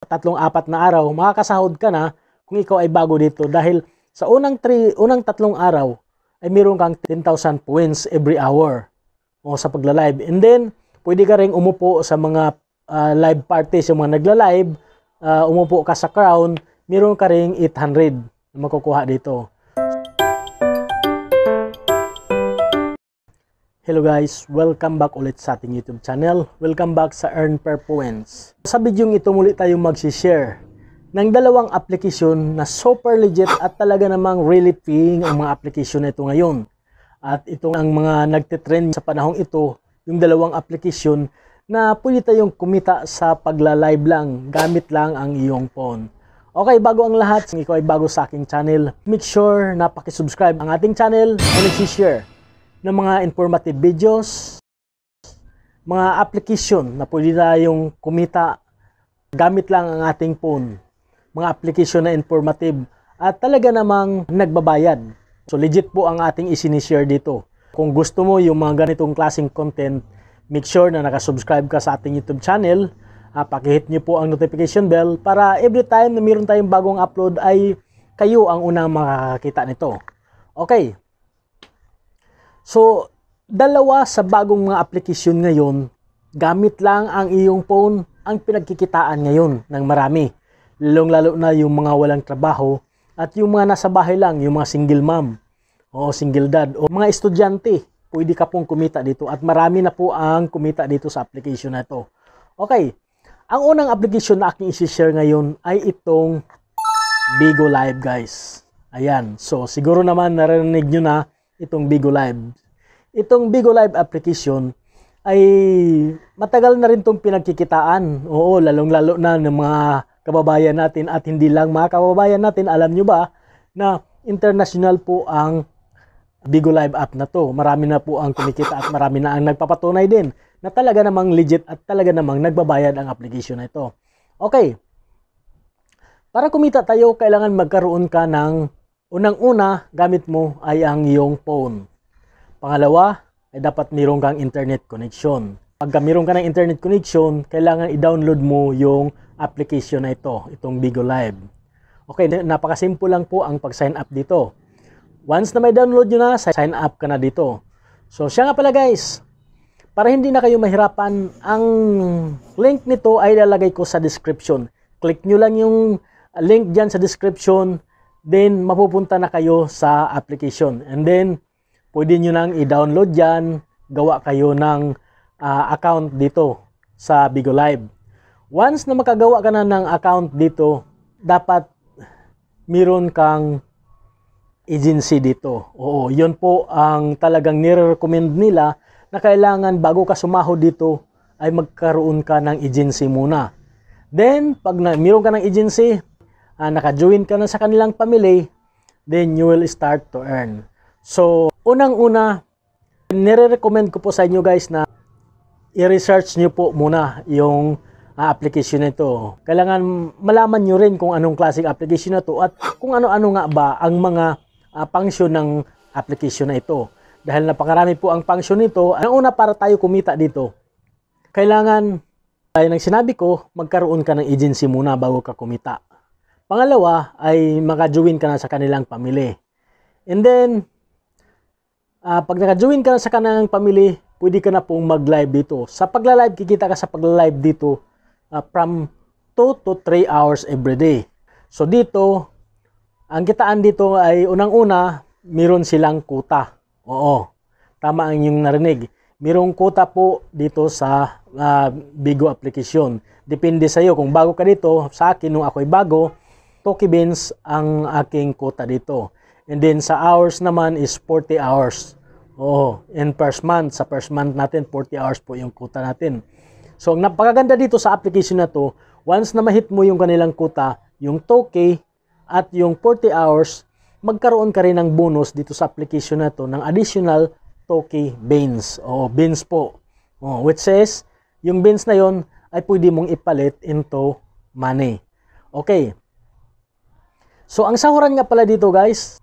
3-4 na araw, makakasahod ka na kung ikaw ay bago dito. Dahil sa unang 3 araw, ay meron kang 10,000 points every hour o sa pagla-live. And then, pwede ka rin umupo sa mga live parties, yung mga nagla-live, umupo ka sa crown, meron ka rin 800 na makukuha dito. Hello guys, welcome back ulit sa ating YouTube channel. Welcome back sa Earn Per Points. Sa video ito muli tayong mag-share ng dalawang application na super legit at talaga namang really paying ang mga application na ito ngayon. At ito ang mga nagtitrend sa panahong ito, yung dalawang application na pwede tayong kumita sa pagla-live lang, gamit lang ang iyong phone. Okay, bago ang lahat, kung ikaw ay bago sa aking channel, make sure na pakisubscribe ang ating channel at nag-share ng mga informative videos, mga application na pwede tayong kumita gamit lang ang ating phone, mga application na informative at talaga namang nagbabayad. So legit po ang ating isinishare dito. Kung gusto mo yung mga ganitong klaseng content, make sure na nakasubscribe ka sa ating YouTube channel, pakihit nyo po ang notification bell para every time na mayroon tayong bagong upload ay kayo ang unang makakakita nito. Okay. So, dalawa sa bagong mga application ngayon, gamit lang ang iyong phone ang pinagkikitaan ngayon ng marami. Lalong-lalo na yung mga walang trabaho at yung mga nasa bahay lang, yung mga single mom o single dad o mga estudyante, pwede ka pong kumita dito at marami na po ang kumita dito sa application na ito. Okay, ang unang application na aking isi-share ngayon ay itong Bigo Live guys. Ayan, so siguro naman narinig nyo na itong Bigo Live. Itong Bigo Live application ay matagal na rin itong pinagkikitaan. Oo, lalong-lalo na ng mga kababayan natin at hindi lang mga kababayan natin. Alam nyo ba na international po ang Bigo Live app na to. Marami na po ang kumikita at marami na ang nagpapatunay din na talaga namang legit at talaga namang nagbabayad ang application na ito. Okay. Para kumita tayo, kailangan magkaroon ka ng unang-una, gamit mo ay ang iyong phone. Pangalawa, ay dapat mayroon kang internet connection. Pagka mayroon ka ng internet connection, kailangan i-download mo yung application na ito, itong Bigo Live. Okay, napakasimple lang po ang pag-sign up dito. Once na may download nyo na, sign up ka na dito. So, siya nga pala guys, para hindi na kayo mahirapan, ang link nito ay lalagay ko sa description. Click nyo lang yung link dyan sa description, then mapupunta na kayo sa application. And then, pwede nyo nang i-download dyan, gawa kayo ng account dito sa Bigo Live. Once na makagawa ka na ng account dito, dapat meron kang agency dito. Oo, yun po ang talagang nire-recommend nila na kailangan bago ka sumahod dito ay magkaroon ka ng agency muna. Then, pag meron ka ng agency, naka-join ka na sa kanilang family, then you will start to earn. So, unang-una, nire-recommend ko po sa inyo guys na i-research nyo po muna yung application na ito. Kailangan malaman nyo rin kung anong klaseng application na ito at kung ano-ano nga ba ang mga function ng application na ito. Dahil napakarami po ang function nito, ang una para tayo kumita dito, kailangan, ay nang sinabi ko, magkaroon ka ng agency muna bago ka kumita. Pangalawa ay maka-join ka na sa kanilang family. And then, pag naka-join ka na sa kanilang family, pwede ka na pong mag-live dito. Sa pagla-live, kikita ka sa pagla-live dito from 2 to 3 hours every day. So dito, ang kitaan dito ay unang-una, meron silang quota. Oo, tama ang inyong narinig. Merong quota po dito sa Bigo application. Depende sa iyo kung bago ka dito. Sa akin, nung ako'y bago, Toki Beans ang aking quota dito. And then sa hours naman is 40 hours. Oo, in first month. Sa first month natin, 40 hours po yung quota natin. So, ang napakaganda dito sa application na to, once na ma-hit mo yung kanilang quota, yung Toki at yung 40 hours, magkaroon ka rin ng bonus dito sa application na to ng additional Toki Beans. O, beans po. O, which says, yung beans na yon ay pwede mong ipalit into money. Okay. So, ang sahuran nga pala dito guys,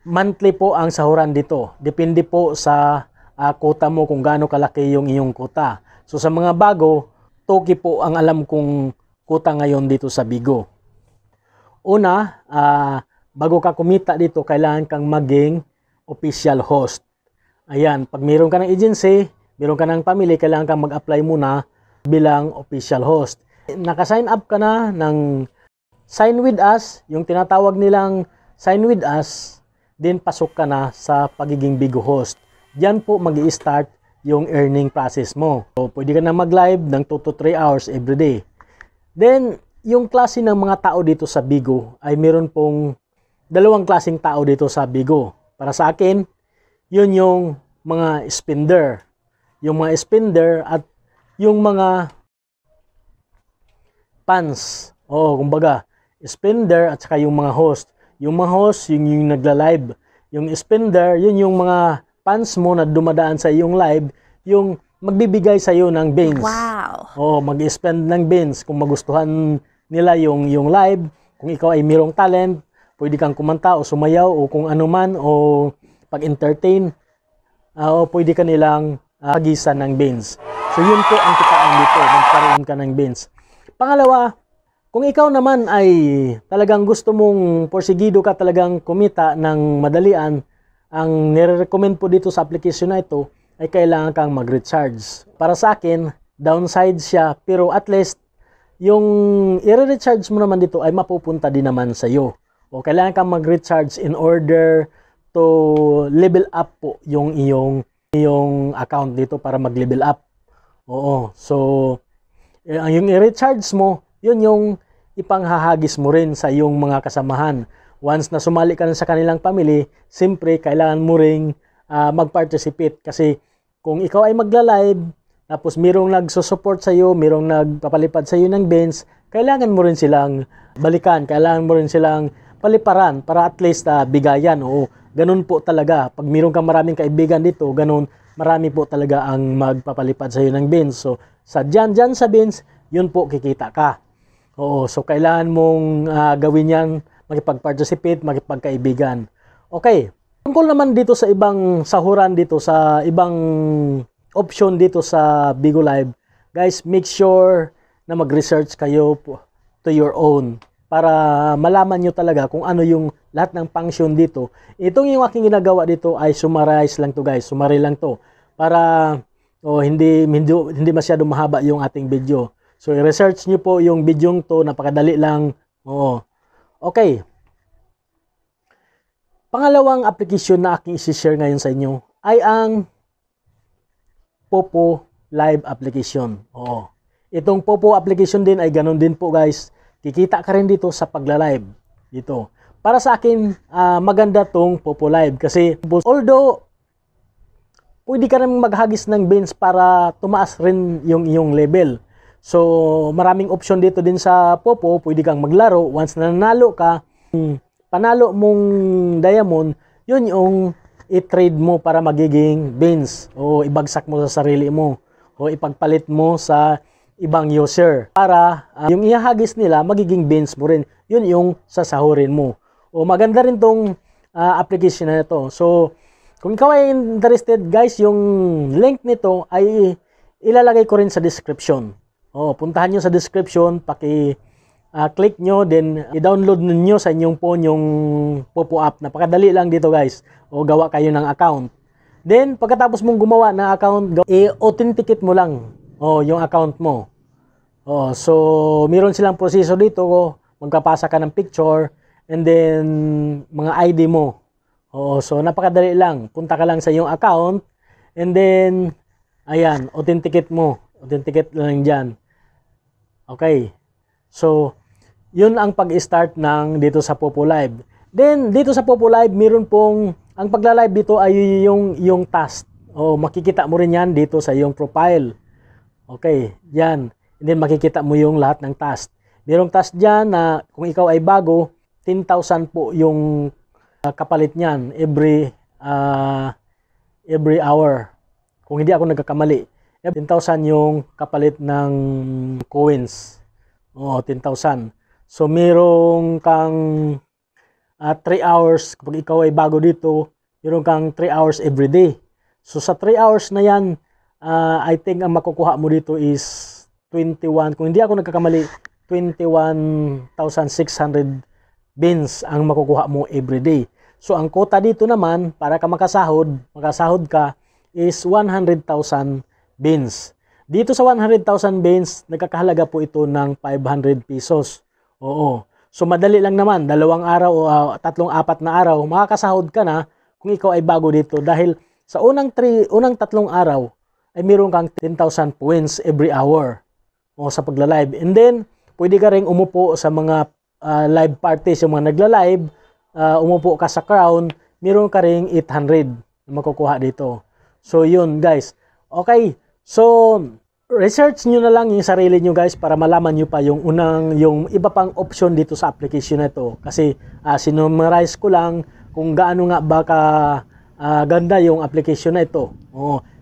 monthly po ang sahuran dito. Depende po sa quota mo kung gaano kalaki yung iyong quota. So sa mga bago, Toki po ang alam kong kuta ngayon dito sa Bigo. Una, bago ka kumita dito, kailangan kang maging official host. Ayan, pag meron ka ng agency, meron ka ng family, kailangan kang mag-apply muna bilang official host. Naka-sign up ka na ng Sign With Us, yung tinatawag nilang Sign With Us, then pasok ka na sa pagiging Bigo host. Diyan po mag-i-start yung earning process mo. So, pwede ka na mag-live ng 2 to 3 hours every day. Then, yung klase ng mga tao dito sa Bigo ay meron pong dalawang klaseng tao dito sa Bigo. Para sa akin, yun yung mga spender. Yung mga spender at yung mga fans. Oo, kumbaga, spender at saka yung mga host. Yung mga host, yung nagla-live. Yung spender, yun yung mga fans mo na dumadaan sa iyong live, yung magbibigay sa iyo ng beans. Wow! Oo, mag-spend ng beans kung magustuhan nila yung live. Kung ikaw ay mayroong talent, pwede kang kumanta o sumayaw o kung ano man o pag-entertain. O pwede ka nilang pagisan ng beans. So yun po ang kitaan dito, magkaroon ka ng beans. Pangalawa, kung ikaw naman ay talagang gusto mong porsigido ka talagang kumita ng madalian, ang nire-recommend po dito sa application na ito ay kailangan kang mag-recharge. Para sa akin, downside siya, pero at least yung i-recharge mo naman dito ay mapupunta din naman sa iyo. O kailangan kang mag-recharge in order to level up po yung iyong account dito para mag-level up. Oo. So, yung i-recharge mo, yun yung ipanghahagis mo rin sa iyong mga kasamahan. Once na sumali ka na sa kanilang family, siyempre kailangan mo ring mag-participate kasi kung ikaw ay magla-live, tapos mayroong nagsusupport sa iyo, mayroong nagpapalipad sa iyo ng beans, kailangan mo rin silang balikan, kailangan mo rin silang paliparan para at least bigayan. Oo, ganun po talaga. Pag mayroong kang maraming kaibigan dito, ganun, marami po talaga ang magpapalipad sa iyo ng beans. So, dyan sa beans, yun po kikita ka. Oo, so kailangan mong gawin yan, makipag-participate, makipagkaibigan. Okay, tungkol naman dito sa ibang sahuran dito, sa ibang option dito sa Bigo Live, guys, make sure na mag-research kayo to your own para malaman nyo talaga kung ano yung lahat ng function dito. Itong yung aking ginagawa dito ay summarize lang to guys, summary lang to para hindi masyado mahaba yung ating video. So, i-research nyo po yung video to, napakadali lang. Oo. Okay. Pangalawang application na aking isi-share ngayon sa inyo ay ang Popo Live application. Oo. Itong Popo application din ay ganun din po guys. Kikita ka rin dito sa pagla-live. Dito. Para sa akin, maganda tong Popo Live kasi although pwede ka rin maghagis ng beans para tumaas rin yung iyong level. So, maraming option dito din sa Popo. Pwede kang maglaro. Once na nanalo ka, panalo mong diamond, yun yung i-trade mo para magiging beans. O ibagsak mo sa sarili mo. O ipagpalit mo sa ibang user. Para yung ihahagis nila, magiging beans mo rin. Yun yung sasahurin mo. O maganda rin tong application na ito. So, kung ikaw ay interested, guys, yung link nito ay ilalagay ko rin sa description. Puntahan nyo sa description, click nyo, then i-download ninyo sa inyong phone yung Popo app. Napakadali lang dito guys. Gawa kayo ng account. Then, pagkatapos mong gumawa ng account, i-authenticate mo lang yung account mo. So, meron silang proseso dito. Magpapasa ka ng picture, and then, mga ID mo. So, napakadali lang. Punta ka lang sa iyong account, and then, ayan, authenticate mo. Authenticate lang dyan. Okay. So, yun ang pag-start ng dito sa Popo Live. Then, dito sa Popo Live, meron pong, ang pagla-live dito ay yung task. Makikita mo rin yan dito sa iyong profile. Okay, yan. And then, makikita mo yung lahat ng task. Merong task dyan na kung ikaw ay bago, 10,000 po yung kapalit niyan every hour. Kung hindi ako nagkakamali. 10,000 yung kapalit ng coins. 10,000. So, merong kang 3 hours. Kapag ikaw ay bago dito, meron kang 3 hours every day. So, sa 3 hours na yan, I think ang makukuha mo dito is 21. Kung hindi ako nagkakamali, 21,600 beans ang makukuha mo everyday. So ang quota dito naman para ka makasahod ka is 100,000 beans. Dito sa 100,000 beans, nagkakahalaga po ito ng 500 pesos. Oo. So madali lang naman, 2 araw o 3-4 na araw, makakasahod ka na kung ikaw ay bago dito dahil sa unang 3 araw ay meron kang 10,000 points every hour o sa pagla-live. And then, pwede ka ring umupo sa mga live parties, yung mga nagla-live, umupo ka sa crown, meron ka ring 800 na makukuha dito. So, yun guys. Okay, so, research nyo na lang yung sarili nyo guys para malaman nyo pa yung iba pang option dito sa application na ito. Kasi, sinummarize ko lang kung gaano nga baka ganda yung application na ito.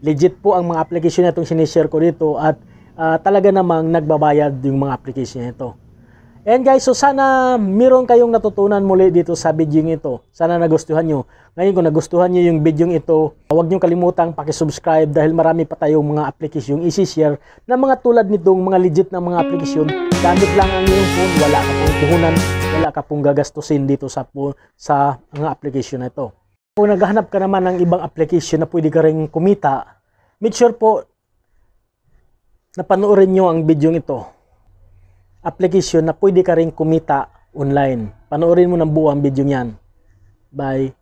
Legit po ang mga application na itong sinishare ko dito at talaga namang nagbabayad yung mga application na ito. And guys, so sana meron kayong natutunan muli dito sa video ito. Sana nagustuhan nyo. Ngayon kung nagustuhan nyo yung video ito, huwag nyo kalimutang pakisubscribe dahil marami pa tayong mga application isi-share na mga tulad nitong mga legit na mga application. Gamit lang ang iyong phone, wala ka pong puhunan, wala ka pong gagastusin dito sa mga application na ito. Kung naghahanap ka naman ng ibang application na pwede ka rin kumita, make sure po na panoorin nyo ang video ito. Application na pwede ka rin kumita online. Panoorin mo ng buo ang video niyan. Bye.